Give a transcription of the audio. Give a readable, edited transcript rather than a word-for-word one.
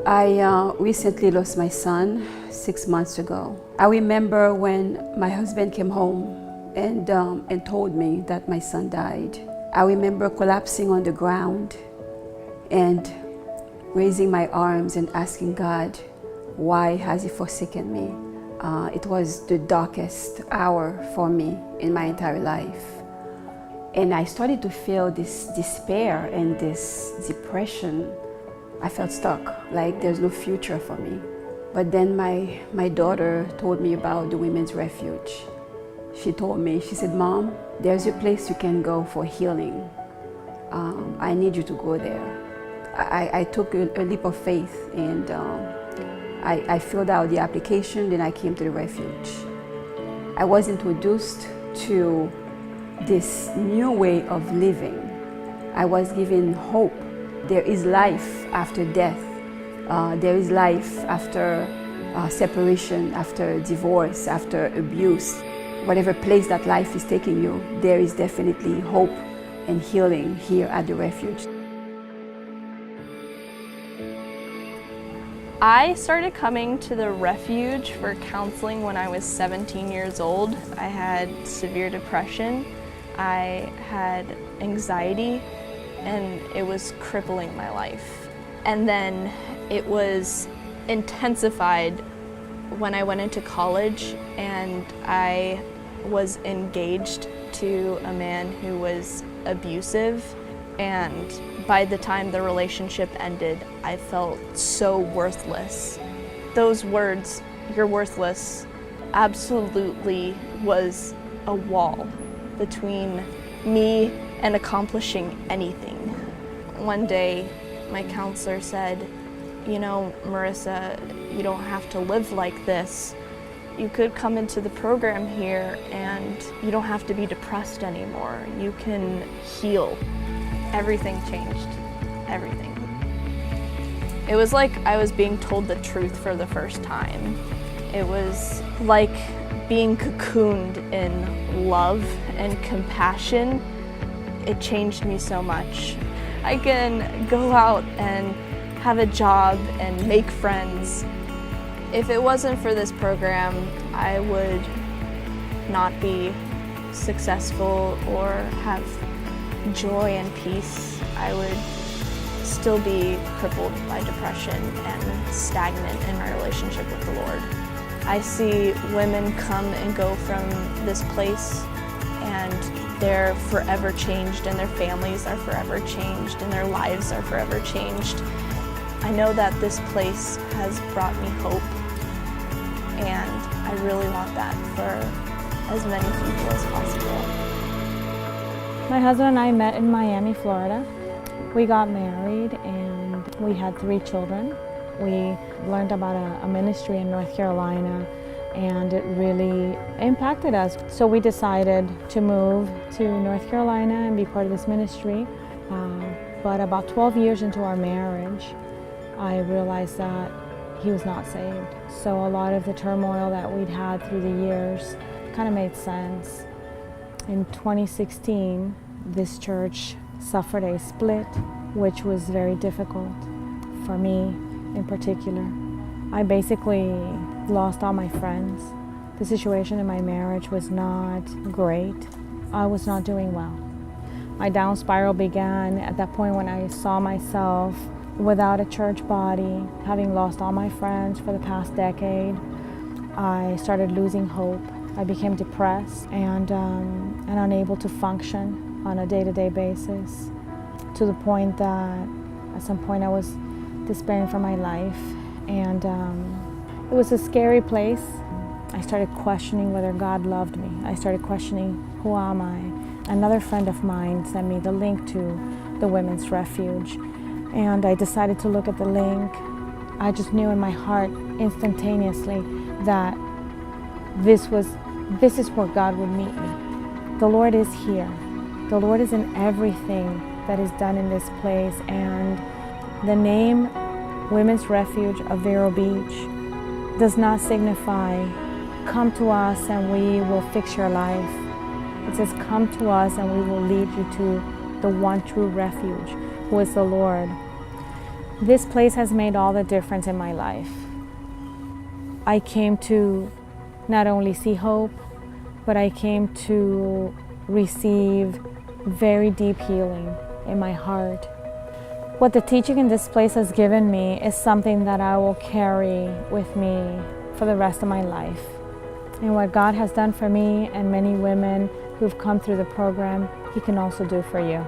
I recently lost my son 6 months ago. I remember when my husband came home and told me that my son died. I remember collapsing on the ground and raising my arms and asking God, why has he forsaken me? It was the darkest hour for me in my entire life. And I started to feel this despair and this depression. I felt stuck, like there's no future for me. But then my daughter told me about the Women's Refuge. She told me, she said, Mom, there's a place you can go for healing. I need you to go there. I took a leap of faith and I filled out the application, then I came to the Refuge. I was introduced to this new way of living. I was given hope. There is life after death. There is life after separation, after divorce, after abuse. Whatever place that life is taking you, there is definitely hope and healing here at the Refuge. I started coming to the Refuge for counseling when I was 17 years old. I had severe depression, I had anxiety, and it was crippling my life. And then it was intensified when I went into college and I was engaged to a man who was abusive, and by the time the relationship ended, I felt so worthless. Those words, "you're worthless," absolutely was a wall between me and accomplishing anything. One day, my counselor said, you know, Marissa, you don't have to live like this. You could come into the program here and you don't have to be depressed anymore. You can heal. Everything changed, everything. It was like I was being told the truth for the first time. It was like being cocooned in love and compassion. It changed me so much. I can go out and have a job and make friends. If it wasn't for this program, I would not be successful or have joy and peace. I would still be crippled by depression and stagnant in my relationship with the Lord. I see women come and go from this place and they're forever changed, and their families are forever changed, and their lives are forever changed. I know that this place has brought me hope, and I really want that for as many people as possible. My husband and I met in Miami, Florida. We got married and we had 3 children. We learned about a ministry in North Carolina, and it really impacted us. So we decided to move to North Carolina and be part of this ministry. But about 12 years into our marriage, I realized that he was not saved. So a lot of the turmoil that we'd had through the years kind of made sense. In 2016, this church suffered a split, which was very difficult for me in particular. I basically lost all my friends. The situation in my marriage was not great. I was not doing well. My down spiral began at that point when I saw myself without a church body, having lost all my friends for the past decade. I started losing hope. I became depressed and unable to function on a day-to-day basis, to the point that at some point I was despairing for my life. And it was a scary place. I started questioning whether God loved me. I started questioning, who am I? Another friend of mine sent me the link to the Women's Refuge, and I decided to look at the link. I just knew in my heart instantaneously that this is where God would meet me. The Lord is here. The Lord is in everything that is done in this place, and the name Women's Refuge of Vero Beach does not signify, come to us and we will fix your life. It says, come to us and we will lead you to the one true refuge, who is the Lord. This place has made all the difference in my life. I came to not only see hope, but I came to receive very deep healing in my heart. What the teaching in this place has given me is something that I will carry with me for the rest of my life. And what God has done for me and many women who've come through the program, He can also do for you.